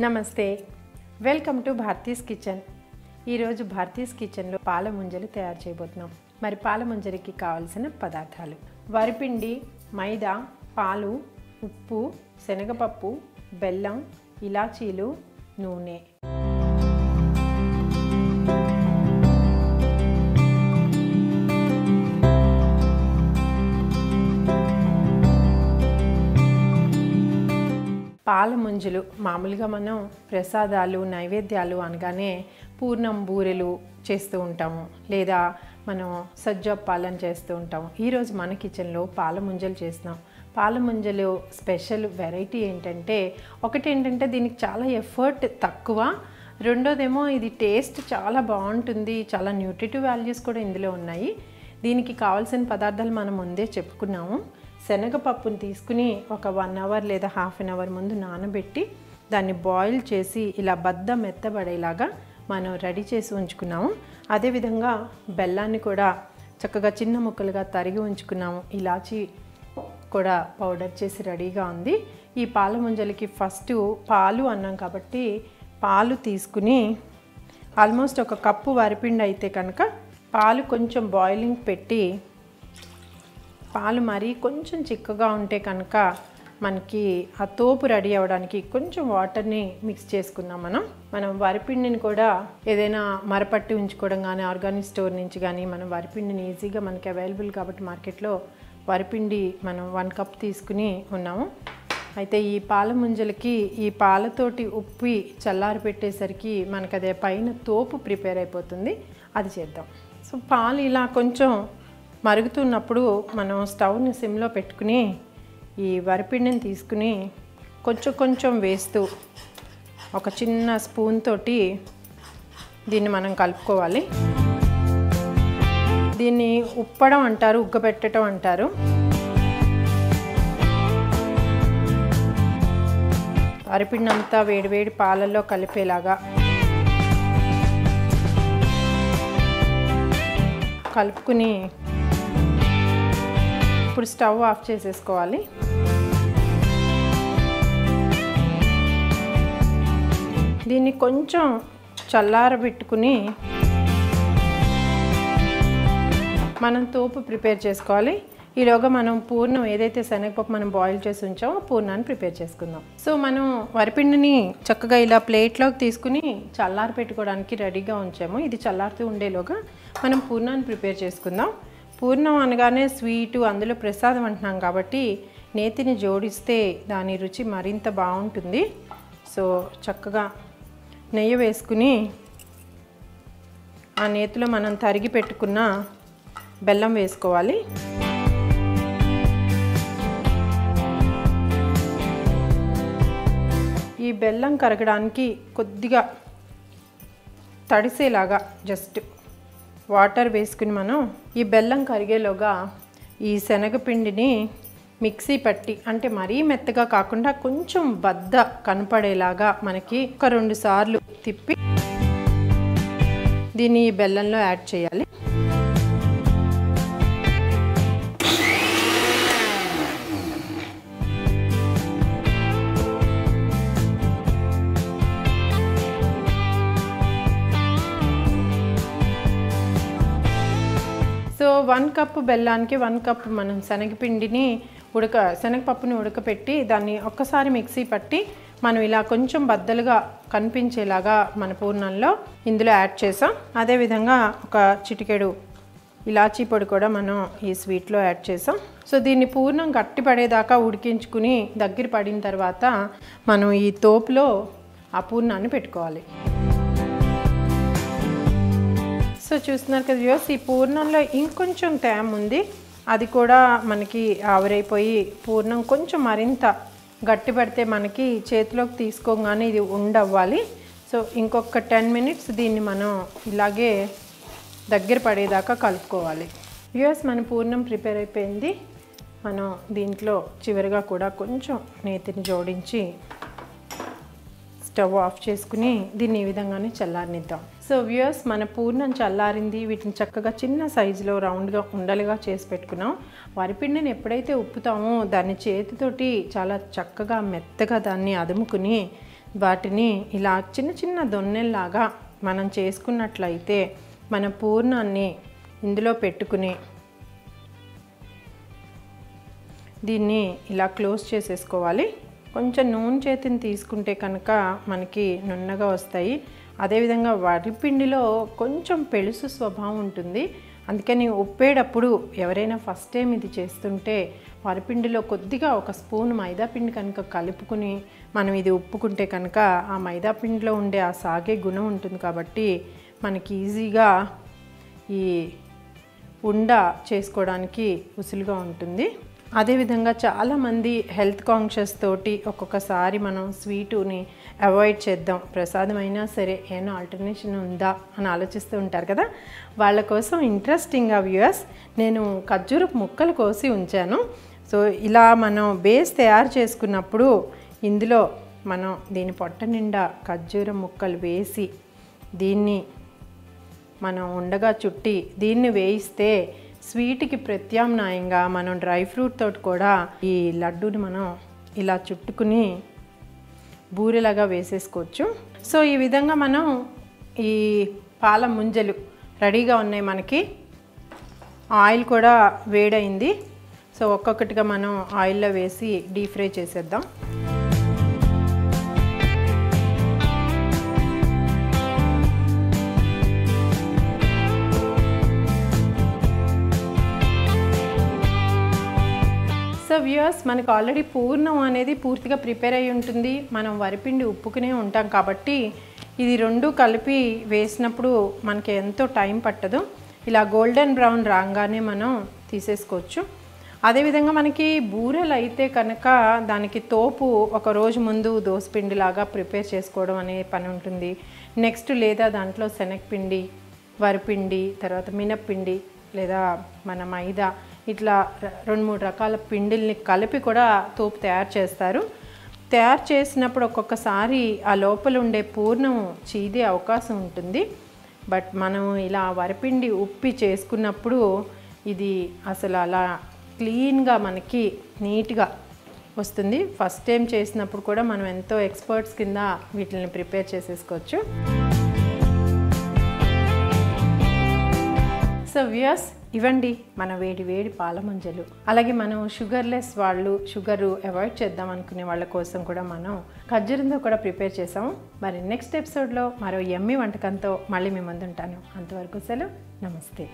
నమస్తే, welcome to Bharati's kitchen. ఈరోజు భారతీస్ కిచెన్లో పాల ముంజలు తయారు చేయబోతున్నాం. మరి పాల ముంజలకి కావాల్సిన పదార్థాలు: వరిపిండి, మైదా, పాలు, ఉప్పు, శనగపప్పు, బెల్లం, ఇలాచీలు, నూనె. పాల ముంజలు మామూలుగా మనం ప్రసాదాలు, నైవేద్యాలు అనగానే పూర్ణం బూరెలు చేస్తూ ఉంటాము, లేదా మనం సజ్జప్పాలను చేస్తూ ఉంటాము. ఈరోజు మన కిచెన్లో పాల ముంజలు చేస్తున్నాం. పాల ముంజలు స్పెషల్ వెరైటీ ఏంటంటే, ఒకటేంటంటే దీనికి చాలా ఎఫర్ట్ తక్కువ, రెండోదేమో ఇది టేస్ట్ చాలా బాగుంటుంది, చాలా న్యూట్రిటివ్ వాల్యూస్ కూడా ఇందులో ఉన్నాయి. దీనికి కావాల్సిన పదార్థాలు మనం ముందే చెప్పుకున్నాము. శనగపప్పుని తీసుకుని ఒక 1 అవర్ లేదా హాఫ్ అన్ అవర్ ముందు నానబెట్టి దాన్ని బాయిల్ చేసి ఇలా బద్ద మెత్తబడేలాగా మనం రెడీ చేసి ఉంచుకున్నాము. అదేవిధంగా బెల్లాన్ని కూడా చక్కగా చిన్న ముక్కలుగా తరిగి ఉంచుకున్నాము. ఇలాచి కూడా పౌడర్ చేసి రెడీగా ఉంది. ఈ పాల ముంజలకి ఫస్ట్ పాలు అన్నాం కాబట్టి పాలు తీసుకుని ఆల్మోస్ట్ 1 కప్పు వరిపిండి అయితే కనుక పాలు కొంచెం బాయిలింగ్ పెట్టి, పాలు మరీ కొంచెం చిక్కగా ఉంటే కనుక మనకి ఆ తోపు రెడీ అవ్వడానికి కొంచెం వాటర్ని మిక్స్ చేసుకున్నాం. మనం వరిపిండిని కూడా ఏదైనా మరపట్టి ఉంచుకోవడం కానీ, ఆర్గానిక్ స్టోర్ నుంచి కానీ మనం వరిపిండిని ఈజీగా మనకి అవైలబుల్ కాబట్టి మార్కెట్లో వరిపిండి మనం 1 కప్ తీసుకుని ఉన్నాము. అయితే ఈ పాల ముంజలకి ఈ పాలతోటి ఉప్పి చల్లారి పెట్టేసరికి మనకు అదే పైన తోపు ప్రిపేర్ అయిపోతుంది. అది చేద్దాం. సో పాలు ఇలా కొంచెం మరుగుతున్నప్పుడు మనం స్టవ్ని సిమ్లో పెట్టుకుని ఈ వరిపిండిని తీసుకుని కొంచెం కొంచెం వేస్తూ ఒక చిన్న స్పూన్ తోటి దీన్ని మనం కలుపుకోవాలి. దీన్ని ఉప్పడం అంటారు, ఉగ్గబెట్టడం అంటారు. వరిపిండి అంతా వేడివేడి పాలల్లో కలిపేలాగా కలుపుకుని ఇప్పుడు స్టవ్ ఆఫ్ చేసేసుకోవాలి. దీన్ని కొంచెం చల్లారబెట్టుకుని మనం తోపు ప్రిపేర్ చేసుకోవాలి. ఈలోగా మనం పూర్ణం ఏదైతే శనగపప్పు మనం బాయిల్ చేసి ఉంచామో పూర్ణాన్ని ప్రిపేర్ చేసుకుందాం. సో మనం వరిపిండిని చక్కగా ఇలా ప్లేట్లోకి తీసుకుని చల్లారి పెట్టుకోవడానికి రెడీగా ఉంచాము. ఇది చల్లారుతూ ఉండేలోగా మనం పూర్ణాన్ని ప్రిపేర్ చేసుకుందాం. పూర్ణం అనగానే స్వీటు, అందులో ప్రసాదం అంటున్నాం కాబట్టి నేతిని జోడిస్తే దాని రుచి మరింత బాగుంటుంది. సో చక్కగా నెయ్యి వేసుకుని ఆ నేతిలో మనం తరిగి పెట్టుకున్న బెల్లం వేసుకోవాలి. ఈ బెల్లం కరగడానికి కొద్దిగా తడిసేలాగా జస్ట్ వాటర్ వేసుకుని మనం ఈ బెల్లం కరిగేలోగా ఈ శనగపిండిని మిక్సీ పట్టి, అంటే మరీ మెత్తగా కాకుండా కొంచెం బద్ద కనపడేలాగా మనకి 1-2 సార్లు తిప్పి దీన్ని ఈ బెల్లంలో యాడ్ చేయాలి. సో 1 కప్పు బెల్లానికి 1 కప్పు మనం శనగపప్పుని ఉడకపెట్టి దాన్ని ఒక్కసారి మిక్సీ పట్టి మనం ఇలా కొంచెం బద్దలుగా కనిపించేలాగా మన పూర్ణంలో ఇందులో యాడ్ చేసాం. అదేవిధంగా ఒక చిటికెడు ఇలాచీ పొడి కూడా మనం ఈ స్వీట్లో యాడ్ చేసాం. సో దీన్ని పూర్ణం గట్టి పడేదాకా ఉడికించుకుని దగ్గర పడిన తర్వాత మనం ఈ తోపులో ఆ పూర్ణాన్ని పెట్టుకోవాలి. సో చూస్తున్నారు కదా వ్యూవర్స్, ఈ పూర్ణంలో ఇంకొంచెం తేమ ఉంది, అది కూడా మనకి ఆవిరైపోయి పూర్ణం కొంచెం మరింత గట్టి పడితే మనకి చేతిలోకి తీసుకోగానే ఇది ఉండవ్వాలి. సో ఇంకొక 10 మినిట్స్ దీన్ని మనం ఇలాగే దగ్గర పడేదాకా కలుపుకోవాలి. వ్యూవర్స్, మన పూర్ణం ప్రిపేర్ అయిపోయింది. మనం దీంట్లో చివరిగా కూడా కొంచెం నేతిని జోడించి స్టవ్ ఆఫ్ చేసుకుని దీన్ని ఈ విధంగానే చల్లారనిద్దాం. సో వ్యూవర్స్, మన పూర్ణం చల్లారింది. వీటిని చక్కగా చిన్న సైజులో రౌండ్గా ఉండలుగా చేసి పెట్టుకున్నాం. వరిపిండిని ఎప్పుడైతే ఉప్పుతామో దాన్ని చేతితోటి చాలా చక్కగా మెత్తగా దాన్ని అదుముకుని వాటిని ఇలా చిన్న చిన్న దొన్నెల్లాగా మనం చేసుకున్నట్లయితే మన పూర్ణాన్ని ఇందులో పెట్టుకుని దీన్ని ఇలా క్లోజ్ చేసేసుకోవాలి. కొంచెం నూనె చేతిని తీసుకుంటే కనుక మనకి నున్నగా వస్తాయి. అదేవిధంగా వరిపిండిలో కొంచెం పెళుసు స్వభావం ఉంటుంది. అందుకని ఉప్పేటప్పుడు ఎవరైనా ఫస్ట్ టైం ఇది చేస్తుంటే వరిపిండిలో కొద్దిగా ఒక స్పూన్ మైదాపిండి కనుక కలుపుకుని మనం ఇది ఉప్పుకుంటే కనుక ఆ మైదాపిండిలో ఉండే ఆ సాగే గుణం ఉంటుంది కాబట్టి మనకి ఈజీగా ఈ ఉండ చేసుకోవడానికి ఉసులుగా ఉంటుంది. అదేవిధంగా చాలామంది హెల్త్ కాన్షియస్ తోటి ఒక్కొక్కసారి మనం స్వీటుని అవాయిడ్ చేద్దాం, ప్రసాదం అయినా సరే ఏమైనా ఆల్టర్నేషన్ ఉందా అని ఆలోచిస్తూ ఉంటారు కదా. వాళ్ళ కోసం ఇంట్రెస్టింగ్గా వ్యూయర్స్ నేను ఖర్జూరపు ముక్కలు కోసి ఉంచాను. సో ఇలా మనం బేస్ తయారు చేసుకున్నప్పుడు ఇందులో మనం దీని పొట్ట నిండా ఖర్జూరం ముక్కలు వేసి దీన్ని మనం ఉండగా చుట్టి దీన్ని వేయిస్తే స్వీట్కి ప్రత్యామ్నాయంగా మనం డ్రై ఫ్రూట్ తోటి కూడా ఈ లడ్డూని మనం ఇలా చుట్టుకుని బూరెలాగా వేసేసుకోవచ్చు. సో ఈ విధంగా మనం ఈ పాల ముంజలు రెడీగా ఉన్నాయి. మనకి ఆయిల్ కూడా వేడైంది. సో ఒక్కొక్కటిగా మనం ఆయిల్లో వేసి డీప్ ఫ్రై చేసేద్దాం. సో వ్యూయర్స్ మనకు ఆల్రెడీ పూర్ణం అనేది పూర్తిగా ప్రిపేర్ అయి ఉంటుంది. మనం వరిపిండి ఉప్పుకునే ఉంటాం కాబట్టి ఇది రెండు కలిపి వేసినప్పుడు మనకి ఎంతో టైం పట్టదు. ఇలా గోల్డెన్ బ్రౌన్ రాగానే మనం తీసేసుకోవచ్చు. అదేవిధంగా మనకి బూరెలు అయితే కనుక దానికి తోపు ఒక రోజు ముందు దోసపిండిలాగా ప్రిపేర్ చేసుకోవడం అనే పని ఉంటుంది. నెక్స్ట్ లేదా దాంట్లో శనగపిండి, వరిపిండి, తర్వాత మినప్పిండి లేదా మన మైదా ఇట్లా 2-3 రకాల పిండిల్ని కలిపి కూడా తోపు తయారు చేస్తారు. తయారు చేసినప్పుడు ఒక్కొక్కసారి ఆ లోపల ఉండే పూర్ణం చీదే అవకాశం ఉంటుంది. బట్ మనం ఇలా వరిపిండి ఉప్పి చేసుకున్నప్పుడు ఇది అసలు అలా క్లీన్గా మనకి నీట్గా వస్తుంది. ఫస్ట్ టైం చేసినప్పుడు కూడా మనం ఎంతో ఎక్స్పర్ట్స్ కింద వీటిని ప్రిపేర్ చేసేసుకోవచ్చు. సో వ్యూయర్స్ ఇవ్వండి మన వేడి వేడి పాల ముంజలు. అలాగే మనం షుగర్లెస్ వాళ్ళు షుగరు అవాయిడ్ చేద్దాం అనుకునే వాళ్ళ కోసం కూడా మనం ఖర్జూరంతో కూడా ప్రిపేర్ చేసాము. మరి నెక్స్ట్ ఎపిసోడ్లో మరో యమ్మీ వంటకంతో మళ్ళీ మీ ముందు ఉంటాను. అంతవరకు సెలవు, నమస్తే.